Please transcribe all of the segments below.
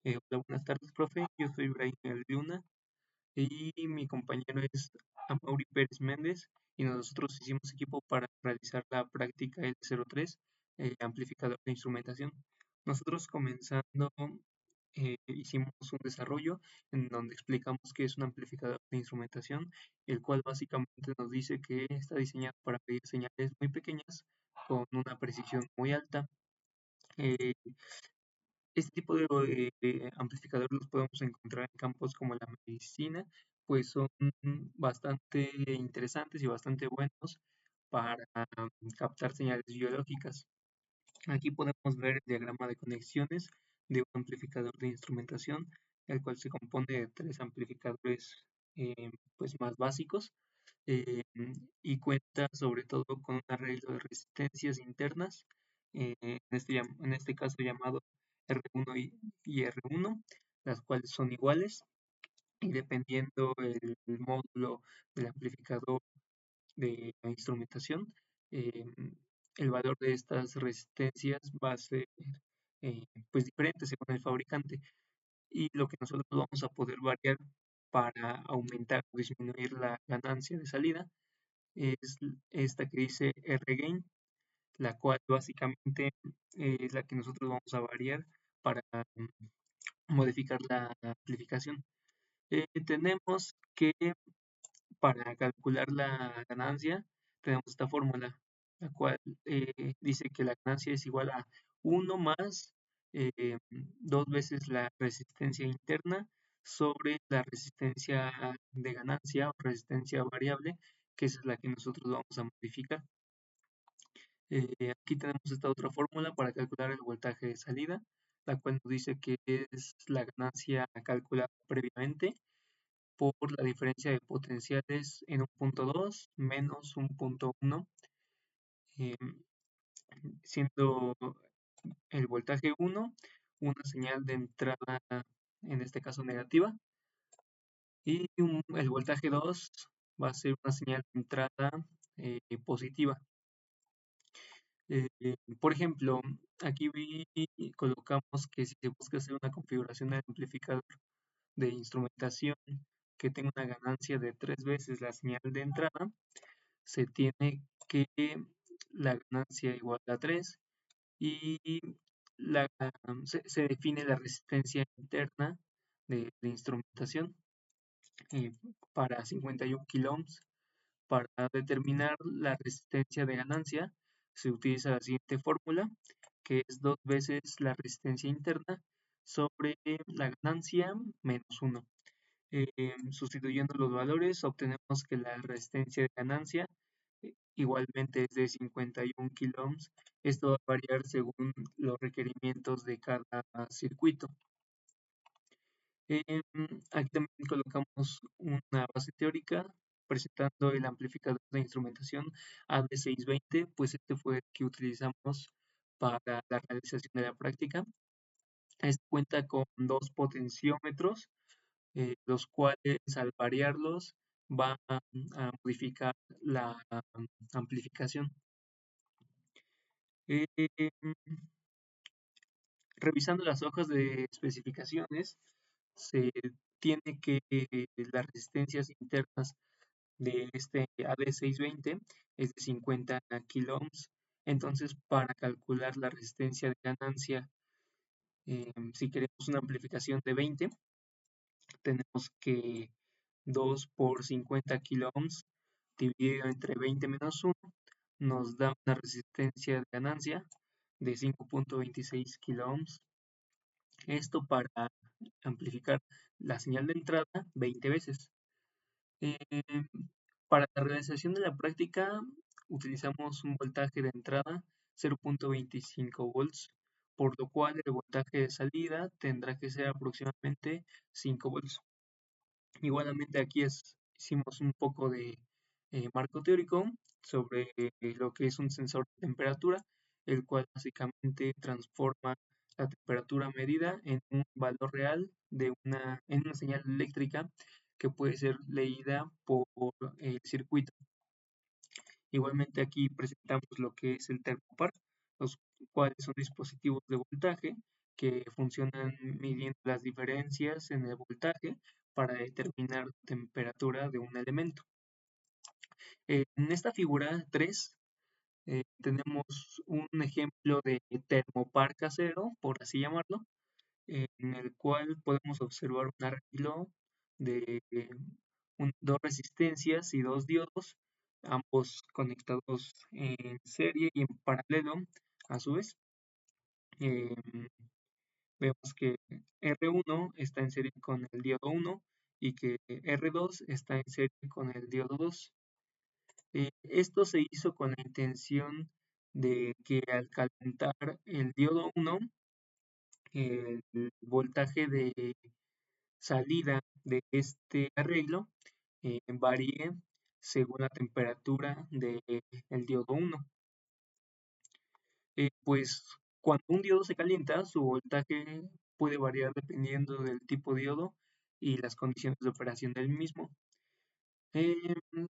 Hola, buenas tardes, profe. Yo soy Ibrahim El Luna y mi compañero es Amaury Pérez Méndez y nosotros hicimos equipo para realizar la práctica L03, amplificador de instrumentación. Nosotros comenzando hicimos un desarrollo en donde explicamos qué es un amplificador de instrumentación, el cual básicamente nos dice que está diseñado para pedir señales muy pequeñas con una precisión muy alta. Eh, este tipo de amplificadores los podemos encontrar en campos como la medicina, pues son bastante interesantes y bastante buenos para captar señales biológicas. Aquí podemos ver el diagrama de conexiones de un amplificador de instrumentación, el cual se compone de tres amplificadores pues más básicos eh, y cuenta sobre todo con un arreglo de resistencias internas, en este caso llamado R1 y R1, las cuales son iguales y dependiendo el módulo del amplificador de la instrumentación, eh, el valor de estas resistencias va a ser pues diferente según el fabricante y lo que nosotros vamos a poder variar para aumentar o disminuir la ganancia de salida es esta que dice RGain, la cual básicamente es la que nosotros vamos a variar para modificar la amplificación. Tenemos que para calcular la ganancia tenemos esta fórmula, la cual dice que la ganancia es igual a uno más dos veces la resistencia interna sobre la resistencia de ganancia o resistencia variable, que esa es la que nosotros vamos a modificar. Aquí tenemos esta otra fórmula para calcular el voltaje de salida, la cual nos dice que es la ganancia calculada previamente por la diferencia de potenciales en un punto 2 menos un punto 1, eh, siendo el voltaje 1 una señal de entrada, en este caso negativa, y el voltaje 2 va a ser una señal de entrada positiva. Por ejemplo, aquí colocamos que si se busca hacer una configuración del amplificador de instrumentación que tenga una ganancia de tres veces la señal de entrada, se tiene que la ganancia igual a 3 y la, se define la resistencia interna de instrumentación eh, para 51 kiloohms. Para determinar la resistencia de ganancia se utiliza la siguiente fórmula, que es dos veces la resistencia interna sobre la ganancia menos 1. Sustituyendo los valores obtenemos que la resistencia de ganancia igualmente es de 51 kiloohms. Esto va a variar según los requerimientos de cada circuito. Aquí también colocamos una base teórica presentando el amplificador de instrumentación AD620, pues este fue el que utilizamos para la realización de la práctica. Este cuenta con dos potenciómetros, los cuales al variarlos van a modificar la amplificación. Eh, Revisando las hojas de especificaciones, se tiene que las resistencias internas de este AD620 es de 50 kiloohms. Entonces, para calcular la resistencia de ganancia, si queremos una amplificación de 20, tenemos que 2 por 50 kiloohms dividido entre 20 menos 1 nos da una resistencia de ganancia de 5.26 kiloohms. Esto para amplificar la señal de entrada 20 veces. Eh, para la realización de la práctica utilizamos un voltaje de entrada 0.25 volts, por lo cual el voltaje de salida tendrá que ser aproximadamente 5 volts. Igualmente aquí hicimos un poco de marco teórico sobre lo que es un sensor de temperatura, el cual básicamente transforma la temperatura medida en un valor real en una señal eléctrica que puede ser leída por el circuito. Igualmente aquí presentamos lo que es el termopar, los cuales son dispositivos de voltaje que funcionan midiendo las diferencias en el voltaje para determinar la temperatura de un elemento. En esta figura 3 tenemos un ejemplo de termopar casero, por así llamarlo, en el cual podemos observar un arreglo de dos resistencias y dos diodos, ambos conectados en serie y en paralelo a su vez. Em, Vemos que R1 está en serie con el diodo 1 y que R2 está en serie con el diodo 2. Esto se hizo con la intención de que al calentar el diodo 1, el voltaje de salida de este arreglo varíe según la temperatura del diodo 1. Pues cuando un diodo se calienta, su voltaje puede variar dependiendo del tipo de diodo y las condiciones de operación del mismo. Em,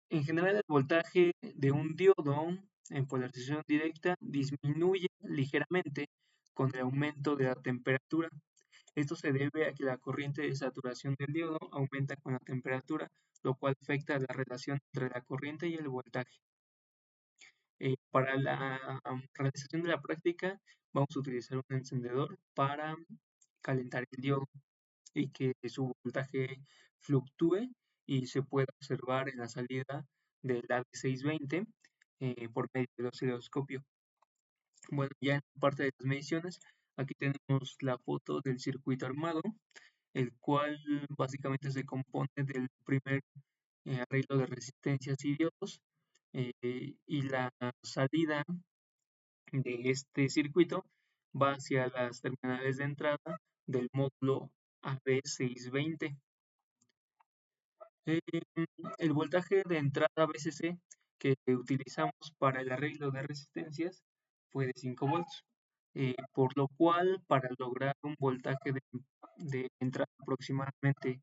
en general, el voltaje de un diodo en polarización directa disminuye ligeramente con el aumento de la temperatura. Esto se debe a que la corriente de saturación del diodo aumenta con la temperatura, lo cual afecta la relación entre la corriente y el voltaje. Para la realización de la práctica, vamos a utilizar un encendedor para calentar el diodo y que su voltaje fluctúe y se pueda observar en la salida del AD620 por medio del osciloscopio. Bueno, ya en parte de las mediciones, aquí tenemos la foto del circuito armado, el cual básicamente se compone del primer arreglo de resistencias y diodos y la salida de este circuito va hacia las terminales de entrada del módulo AB620. Eh, el voltaje de entrada BCC que utilizamos para el arreglo de resistencias fue de 5 volts, por lo cual para lograr un voltaje de entrada aproximadamente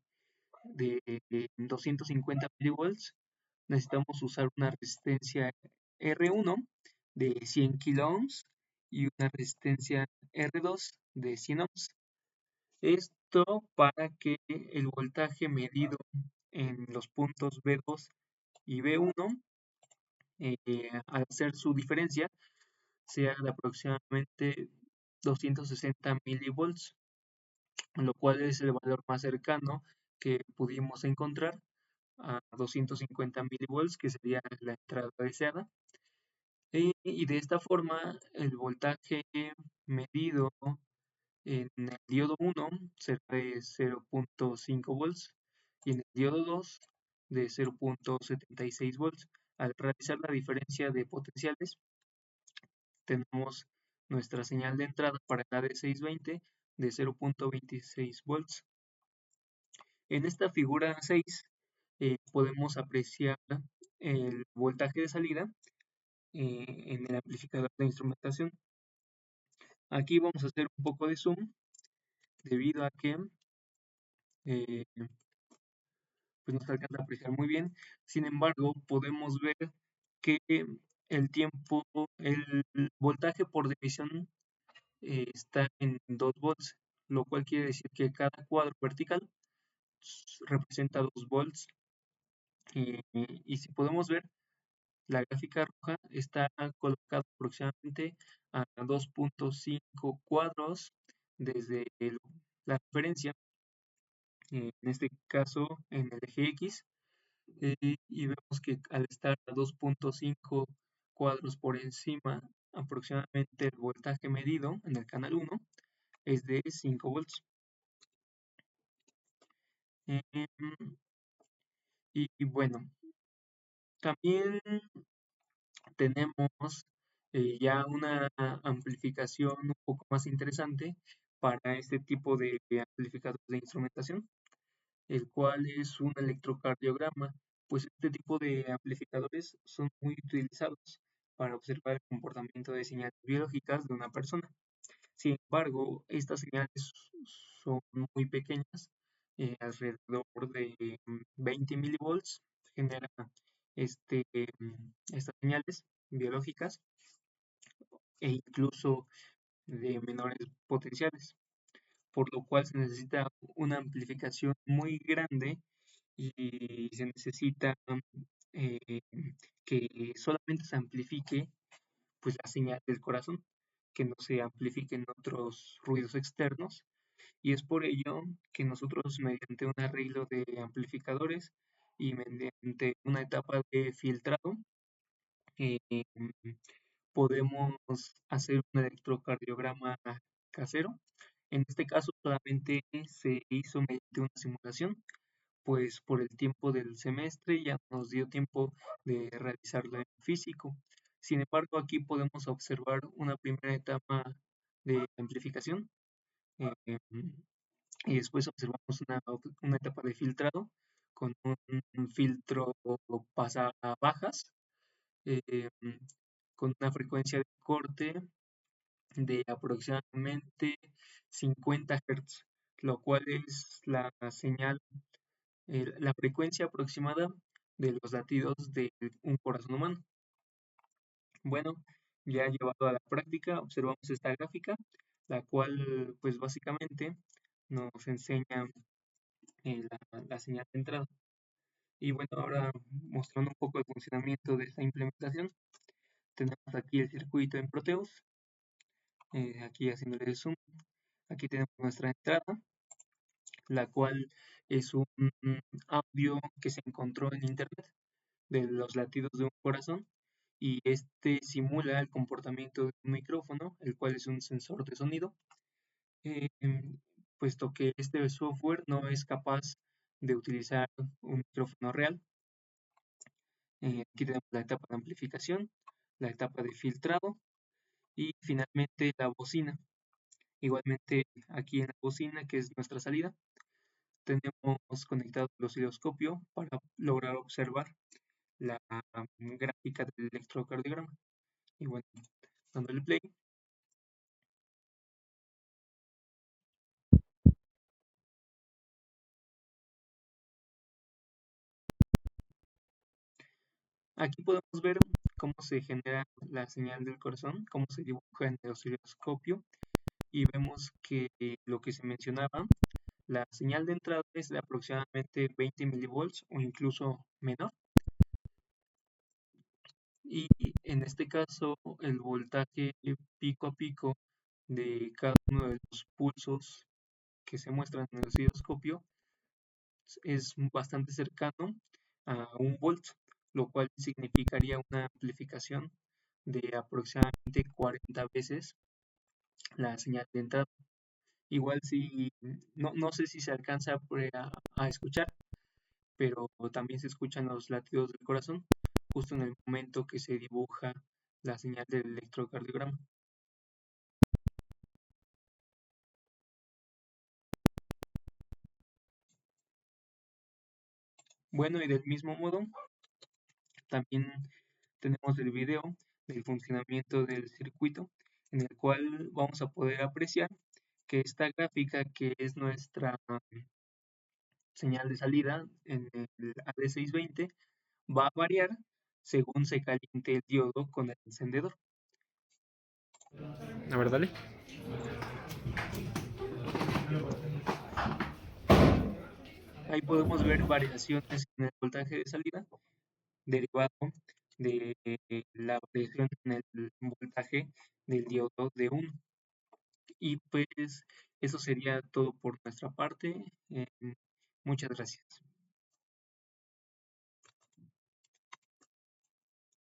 de 250 milivolts, necesitamos usar una resistencia R1 de 100 kilo ohms y una resistencia R2 de 100 ohms. Esto para que el voltaje medido en los puntos B2 y B1, al hacer su diferencia, sea de aproximadamente 260 milivolts, lo cual es el valor más cercano que pudimos encontrar a 250 milivolts, que sería la entrada deseada. Y de esta forma, el voltaje medido en el diodo 1 será de 0.5 volts y en el diodo 2 de 0.76 volts. Al realizar la diferencia de potenciales, tenemos nuestra señal de entrada para la de 620 de 0.26 volts. En esta figura 6 podemos apreciar el voltaje de salida en el amplificador de instrumentación. Aquí vamos a hacer un poco de zoom debido a que eh, pues no se alcanza a apreciar muy bien. Sin embargo, podemos ver que el tiempo, el voltaje por división está en 2 volts, lo cual quiere decir que cada cuadro vertical representa 2 volts. Y si podemos ver, la gráfica roja está colocada aproximadamente a 2.5 cuadros desde la referencia, en este caso en el eje X, y vemos que al estar a 2.5 cuadros por encima, aproximadamente el voltaje medido en el canal 1 es de 5 volts. Em, y bueno, también tenemos ya una amplificación un poco más interesante para este tipo de amplificadores de instrumentación, el cual es un electrocardiograma. Pues este tipo de amplificadores son muy utilizados para observar el comportamiento de señales biológicas de una persona. Sin embargo, estas señales son muy pequeñas, alrededor de 20 milivolts genera estas señales biológicas e incluso de menores potenciales, por lo cual se necesita una amplificación muy grande y se necesita eh, que solamente se amplifique pues la señal del corazón, que no se amplifiquen otros ruidos externos, y es por ello que nosotros mediante un arreglo de amplificadores y mediante una etapa de filtrado eh, podemos hacer un electrocardiograma casero. En este caso solamente se hizo mediante una simulación, pues por el tiempo del semestre ya nos dio tiempo de realizarlo en físico. Sin embargo, aquí podemos observar una primera etapa de amplificación eh, y después observamos una etapa de filtrado con un filtro pasabajas eh, con una frecuencia de corte de aproximadamente 50 Hz, lo cual es la señal, la frecuencia aproximada de los latidos de un corazón humano. Bueno, ya llevado a la práctica, observamos esta gráfica, la cual pues básicamente nos enseña la señal de entrada. Y bueno, ahora mostrando un poco el funcionamiento de esta implementación, tenemos aquí el circuito en Proteus, aquí haciéndole zoom, aquí tenemos nuestra entrada, la cual es un audio que se encontró en internet de los latidos de un corazón y este simula el comportamiento de un micrófono, el cual es un sensor de sonido, eh, puesto que este software no es capaz de utilizar un micrófono real. Aquí tenemos la etapa de amplificación, la etapa de filtrado y finalmente la bocina. Igualmente aquí en la bocina, que es nuestra salida, tenemos conectado el osciloscopio para lograr observar la gráfica del electrocardiograma. Y bueno, dándole play, aquí podemos ver cómo se genera la señal del corazón, cómo se dibuja en el osciloscopio y vemos que lo que se mencionaba, la señal de entrada es de aproximadamente 20 milivolts o incluso menor. Y en este caso, el voltaje pico a pico de cada uno de los pulsos que se muestran en el osciloscopio es bastante cercano a un volt, lo cual significaría una amplificación de aproximadamente 40 veces la señal de entrada. Igual si, no sé si se alcanza a escuchar, pero también se escuchan los latidos del corazón justo en el momento que se dibuja la señal del electrocardiograma. Bueno, y del mismo modo, también tenemos el video del funcionamiento del circuito, en el cual vamos a poder apreciar que esta gráfica, que es nuestra señal de salida en el AD620, va a variar según se caliente el diodo con el encendedor. A ver, dale. Ahí podemos ver variaciones en el voltaje de salida derivado de la variación en el voltaje del diodo de 1. Y pues eso sería todo por nuestra parte. Muchas gracias.